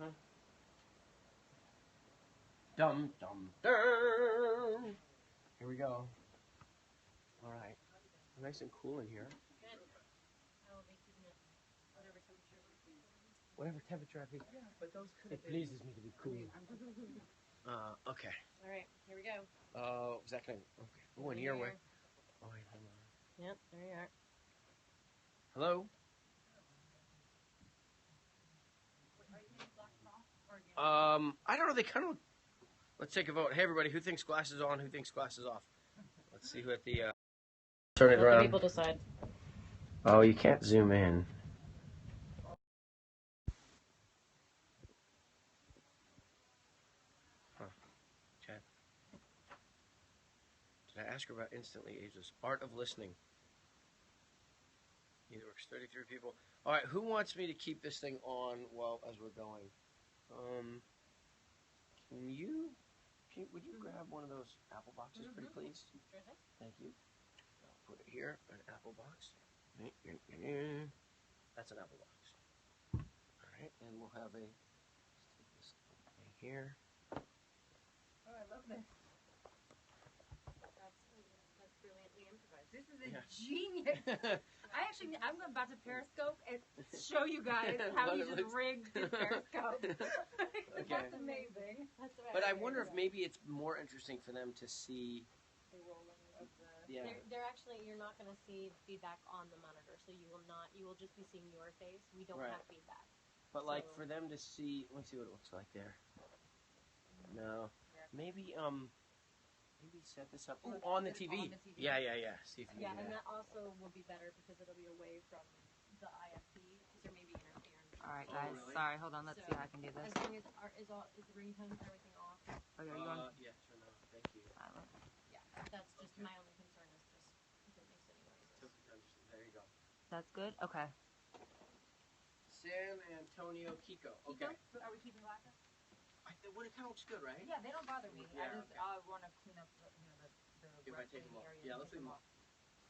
Uh-huh. Dum, dum, dum. Here we go. All right. Nice and cool in here. Whatever temperature I think. Yeah, but those it pleases me to be cool. Okay. All right, here we go. Is that gonna? Okay. Oh, in your way. Oh, wait, hold on. Yep, there you are. Hello. I don't know. They kind of. Let's take a vote. Hey, everybody, who thinks glasses on? Who thinks glasses off? Let's see who at the. Turn it Let around. the people decide. Oh, you can't zoom in. Huh. Chat. Did I ask her about instantly ageless? Art of listening. Either works 33 people. All right, who wants me to keep this thing on while as we're going? Would you grab one of those apple boxes, pretty please? Sure thing. Thank you. I'll put it here, an apple box. That's an apple box. All right, and we'll have a. Let's take this thing here. Oh, I love this. That's brilliantly improvised. This is a genius. I'm about to Periscope and show you guys how he just rigged his Periscope. Okay. That's amazing. That's right. But I wonder if maybe it's more interesting for them to see. The rolling of the. Yeah. They're actually, you're not going to see feedback on the monitor, so you will just be seeing your face. We don't have feedback. But like for them to see, let me see what it looks like there. No, maybe set this up. Ooh, on the TV. On the TV. Yeah. See if you Yeah, can and do that also will be better because it'll be away from the IFP, because there may be interference. All right, Oh, guys. really? Sorry, hold on. Let's see how I can do this. As long as is the ringtone everything off? Okay, are you on? Yeah, turn off. Thank you. Silent. Yeah, that's just my only concern is just if it makes any noises. There you go. That's good. Okay. San Antonio Kiko. Okay. Are we keeping glasses? It kind of looks good, right? Yeah, they don't bother me. Yeah, I want to clean up the If I take them off. area. Yeah, let's leave them off.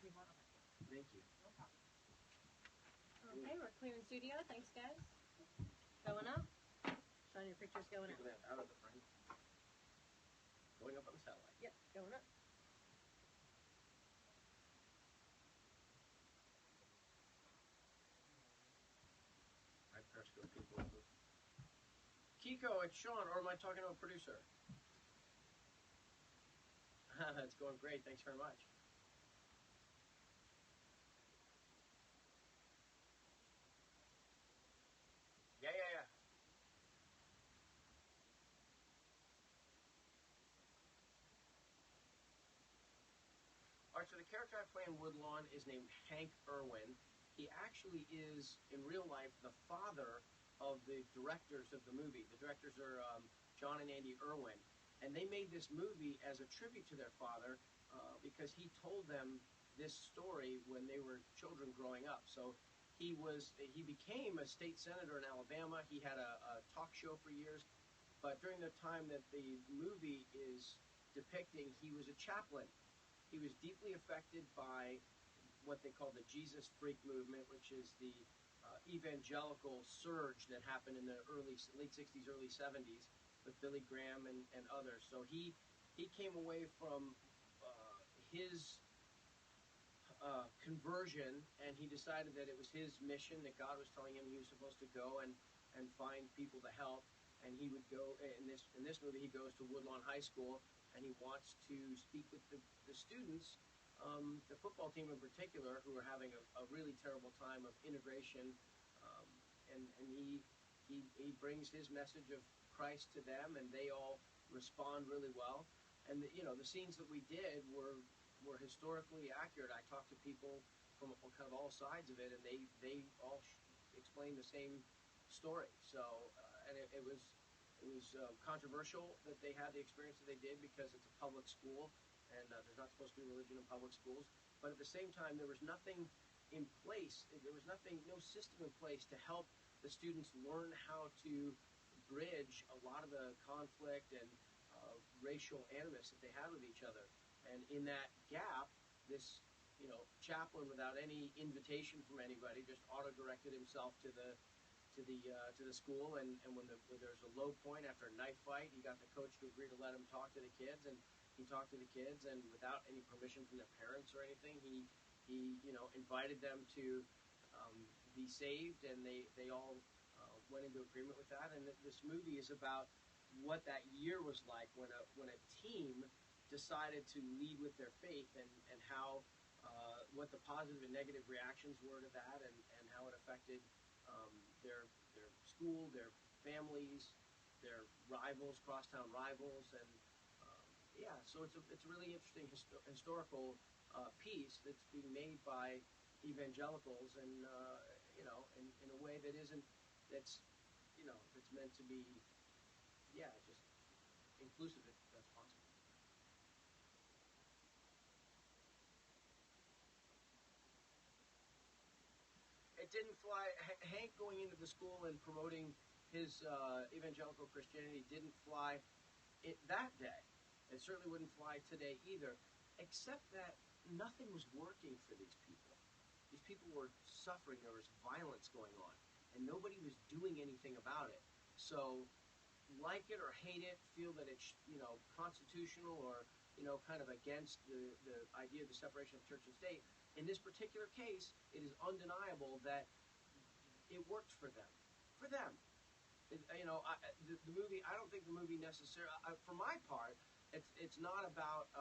Leave one? Okay. Thank you. No problem. Okay, we're clearing studio. Thanks, guys. Going up. Sean, your picture's going up. Taking that out of the frame. Going up on the satellite. Yep, going up. I Periscope people. Kiko, it's Sean, or am I talking to a producer? It's going great. Thanks very much. Yeah. All right, so the character I play in Woodlawn is named Hank Irwin. He actually is, in real life, the father of the directors of the movie. The directors are John and Andy Irwin. And they made this movie as a tribute to their father because he told them this story when they were children growing up. So he became a state senator in Alabama. He had a talk show for years. But during the time that the movie is depicting, he was a chaplain. He was deeply affected by what they call the Jesus freak movement, which is the evangelical surge that happened in the late 60s, early 70s with Billy Graham and others. So he came away from his conversion, and he decided that it was his mission, that God was telling him he was supposed to go and find people to help. And he would go, in this movie, he goes to Woodlawn High School, and he wants to speak with the students, the football team in particular, who are having a really terrible time of integration, and he brings his message of Christ to them, and they all respond really well. And the scenes that we did were historically accurate. I talked to people from kind of all sides of it, and they all explained the same story. So, and it was controversial that they had the experience that they did because it's a public school, and there's not supposed to be religion in public schools. But at the same time, there was nothing in place. There was no system in place to help the students learn how to bridge a lot of the conflict and racial animus that they had with each other. And in that gap, this chaplain, without any invitation from anybody, just auto-directed himself to to the school, and when there's a low point after a knife fight, he got the coach to agree to let him talk to the kids, and he talked to the kids, and without any permission from their parents or anything, he invited them to be saved, and they all went into agreement with that. And this movie is about what that year was like when a team decided to lead with their faith, and how what the positive and negative reactions were to that, and how it affected their school, their families, their rivals, crosstown rivals, and so it's a really interesting historical piece that's being made by evangelicals, and in a way that's meant to be just inclusive if that's possible. It didn't fly. Hank going into the school and promoting his evangelical Christianity didn't fly that day. It certainly wouldn't fly today either, except that nothing was working for these people. These people were suffering. There was violence going on, and nobody was doing anything about it. So, like it or hate it, feel that it's constitutional or kind of against the idea of the separation of church and state. In this particular case, it is undeniable that it worked for them. For them, the movie. I don't think the movie necessarily. For my part, it's not about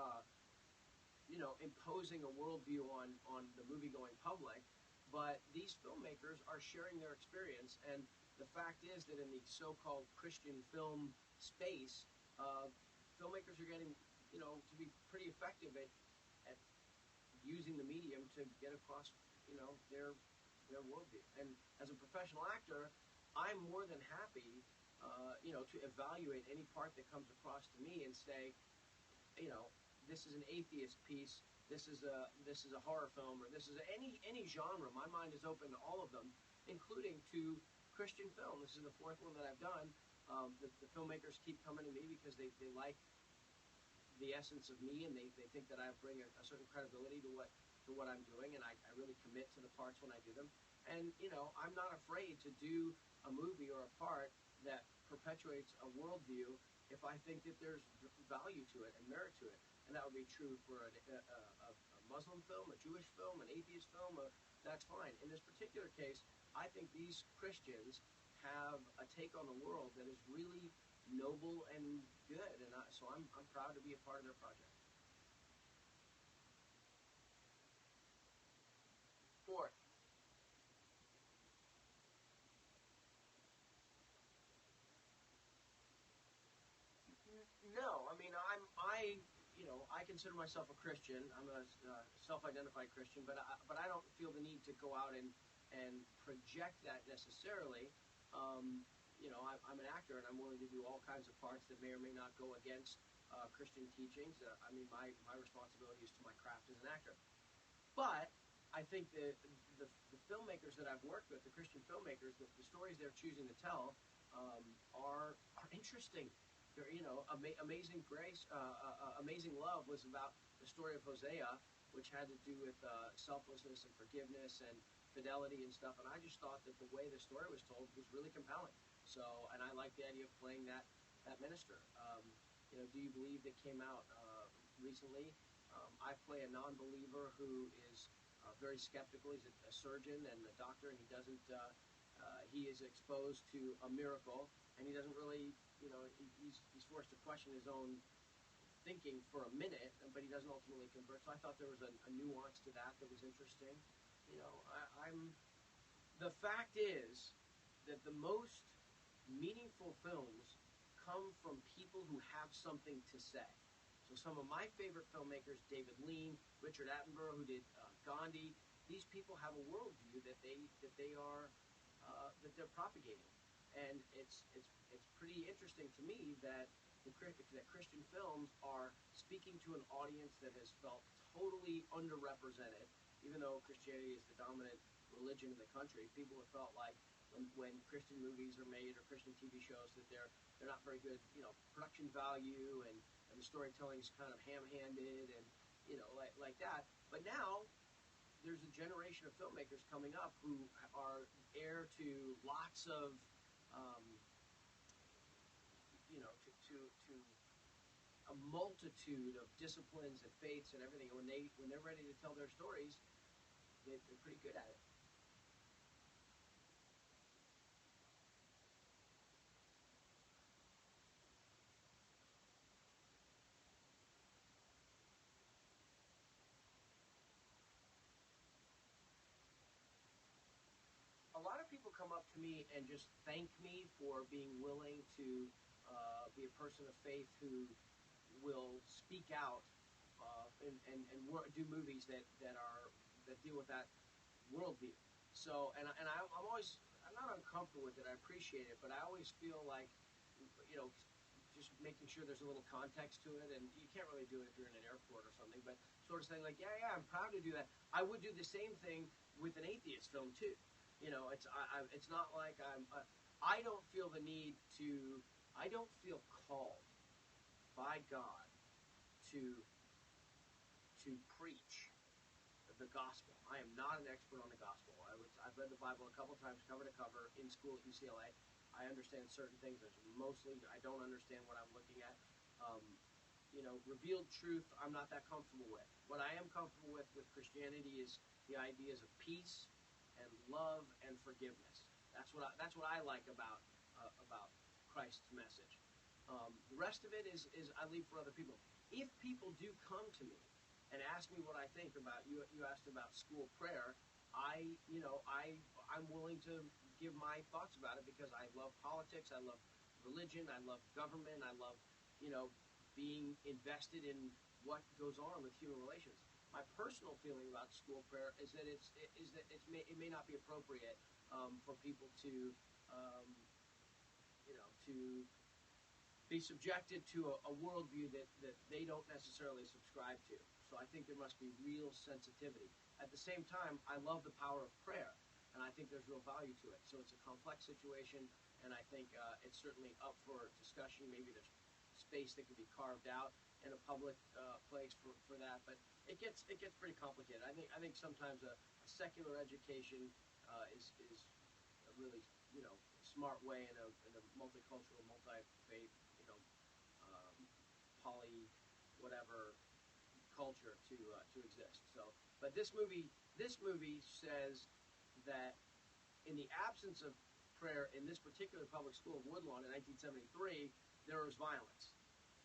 imposing a worldview on the movie-going public, but these filmmakers are sharing their experience, and the fact is that in the so-called Christian film space, filmmakers are getting to be pretty effective at using the medium to get across their worldview. And as a professional actor, I'm more than happy to evaluate any part that comes across to me and say, this is an atheist piece, this is a horror film, or this is any genre. My mind is open to all of them, including to Christian film. This is the fourth one that I've done. The filmmakers keep coming to me because they like the essence of me, and they think that I bring a certain credibility to what I'm doing, and I really commit to the parts when I do them. And I'm not afraid to do a movie or a part that perpetuates a worldview if I think that there's value to it and merit to it. And that would be true for a Muslim film, a Jewish film, an atheist film. That's fine. In this particular case, I think these Christians have a take on the world that is really noble and good, and so I'm proud to be a part of their project. Fourth. No, I mean I consider myself a Christian. I'm a self-identified Christian, but I don't feel the need to go out and project that necessarily. I'm an actor, and I'm willing to do all kinds of parts that may or may not go against Christian teachings. My responsibility is to my craft as an actor. But I think the filmmakers that I've worked with, the Christian filmmakers, the stories they're choosing to tell are interesting. They're, Amazing Grace, Amazing Love was about the story of Hosea, which had to do with selflessness and forgiveness and fidelity and stuff. And I just thought that the way the story was told was really compelling. So, and I like the idea of playing that minister. Do You Believe that came out recently. I play a non-believer who is very skeptical. He's a surgeon and a doctor, and he doesn't. He is exposed to a miracle, and he doesn't really, he's forced to question his own thinking for a minute, but he doesn't ultimately convert. So I thought there was a nuance to that was interesting. The fact is that the most meaningful films come from people who have something to say. So some of my favorite filmmakers, David Lean, Richard Attenborough, who did Gandhi, these people have a worldview that they're propagating, and it's pretty interesting to me that that Christian films are speaking to an audience that has felt totally underrepresented, even though Christianity is the dominant religion in the country. People have felt like when Christian movies are made or Christian TV shows that they're not very good, production value, and the storytelling is kind of ham-handed and like that. But now there's a generation of filmmakers coming up who are heir to lots of, to a multitude of disciplines and faiths and everything. And when they're ready to tell their stories, they're pretty good at it. A lot of people come up to me and just thank me for being willing to be a person of faith who will speak out and do movies that deal with that worldview. So I'm not uncomfortable with it. I appreciate it, but I always feel like, just making sure there's a little context to it, and you can't really do it if you're in an airport or something, but sort of saying like, yeah, I'm proud to do that. I would do the same thing with an atheist film too. It's not like I don't feel the need to. I don't feel called by God to preach the gospel. I am not an expert on the gospel. I've read the Bible a couple times, cover to cover, in school at UCLA. I understand certain things. Mostly, I don't understand what I'm looking at. Revealed truth, I'm not that comfortable with. What I am comfortable with Christianity is the ideas of peace and love and forgiveness. That's what I like about Christ's message. The rest of it is I leave for other people. If people do come to me and ask me what I think about you asked about school prayer, I'm willing to give my thoughts about it because I love politics, I love religion, I love government, I love being invested in what goes on with human relations. My personal feeling about school prayer is that it may not be appropriate for people to be subjected to a worldview that they don't necessarily subscribe to. So I think there must be real sensitivity. At the same time, I love the power of prayer, and I think there's real value to it. So it's a complex situation, and I think it's certainly up for discussion. Maybe there's space that can be carved out in a public place for that, but it gets pretty complicated. I think sometimes a secular education is a really smart way in a multicultural, multi-faith, poly whatever culture to exist. So, but this movie says that in the absence of prayer in this particular public school of Woodlawn in 1973, there was violence.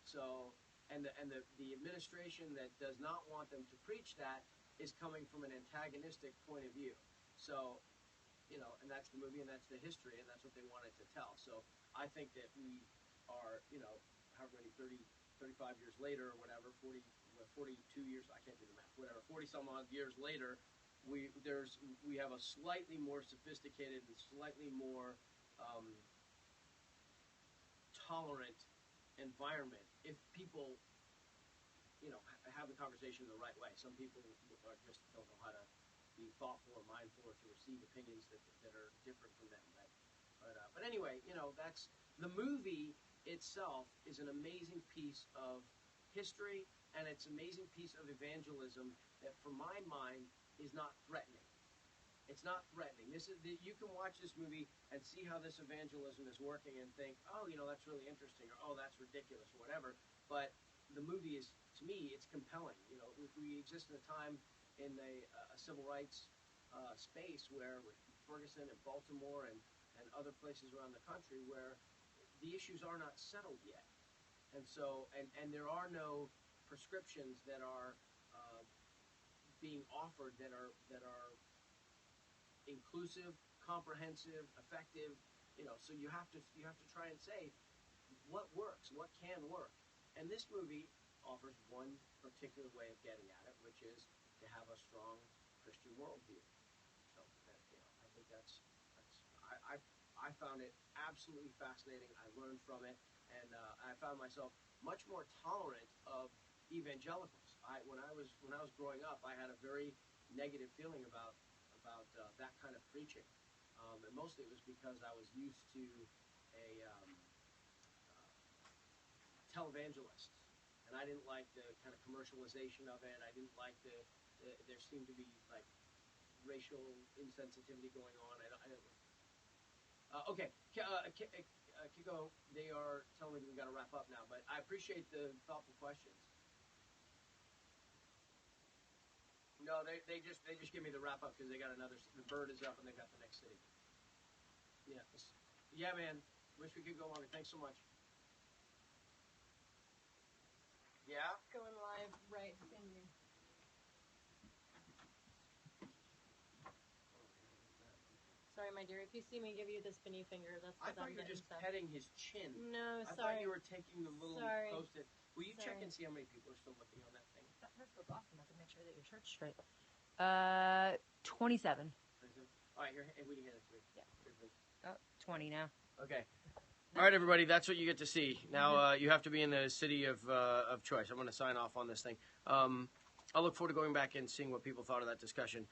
So, and the administration that does not want them to preach that is coming from an antagonistic point of view. So, and that's the movie, and that's the history, and that's what they wanted to tell. So I think that we are, however many 35 years later or whatever, 42 years, I can't do the math, whatever, 40 some odd years later, we have a slightly more sophisticated and slightly more tolerant environment if people, have the conversation the right way. Some people just don't know how to be thoughtful or mindful or to receive opinions that are different from them. But anyway, that's the movie itself is an amazing piece of history, and it's an amazing piece of evangelism that, for my mind, is not threatening. It's not threatening. You can watch this movie and see how this evangelism is working and think, oh, that's really interesting, or oh, that's ridiculous, or whatever. But the movie is, to me, it's compelling. We exist in a time in a civil rights space where with Ferguson and Baltimore and other places around the country where the issues are not settled yet. And so, and there are no prescriptions that are being offered that are inclusive, comprehensive, effective. So you have to try and say what works, what can work. And this movie offers one particular way of getting at it, which is to have a strong Christian worldview. So I think I found it absolutely fascinating. I learned from it, and I found myself much more tolerant of evangelicals. When I was growing up, I had a very negative feeling about that kind of preaching, and mostly it was because I was used to a televangelist, and I didn't like the kind of commercialization of it. I didn't like there seemed to be like racial insensitivity going on. I don't okay, Kiko, they are telling me that we got to wrap up now, but I appreciate the thoughtful questions. No, they just give me the wrap up because they got another. The bird is up and they got the next city. Yeah, yeah, man. Wish we could go longer. Thanks so much. Yeah. Going live right in. Sorry, my dear. If you see me give you the spinny finger, that's I because thought I'm you were just stuff. petting his chin. No, I sorry. thought you were taking the little post-it. Will you check and see how many people are still looking on that thing? That periscope's awesome. I can make sure that your shirt's straight. 27. All right, here, we can hand it to me. Yeah. Here, please. Oh, 20 now. Okay. All right, everybody, that's what you get to see. Now, you have to be in the city of choice. I'm going to sign off on this thing. I'll look forward to going back and seeing what people thought of that discussion.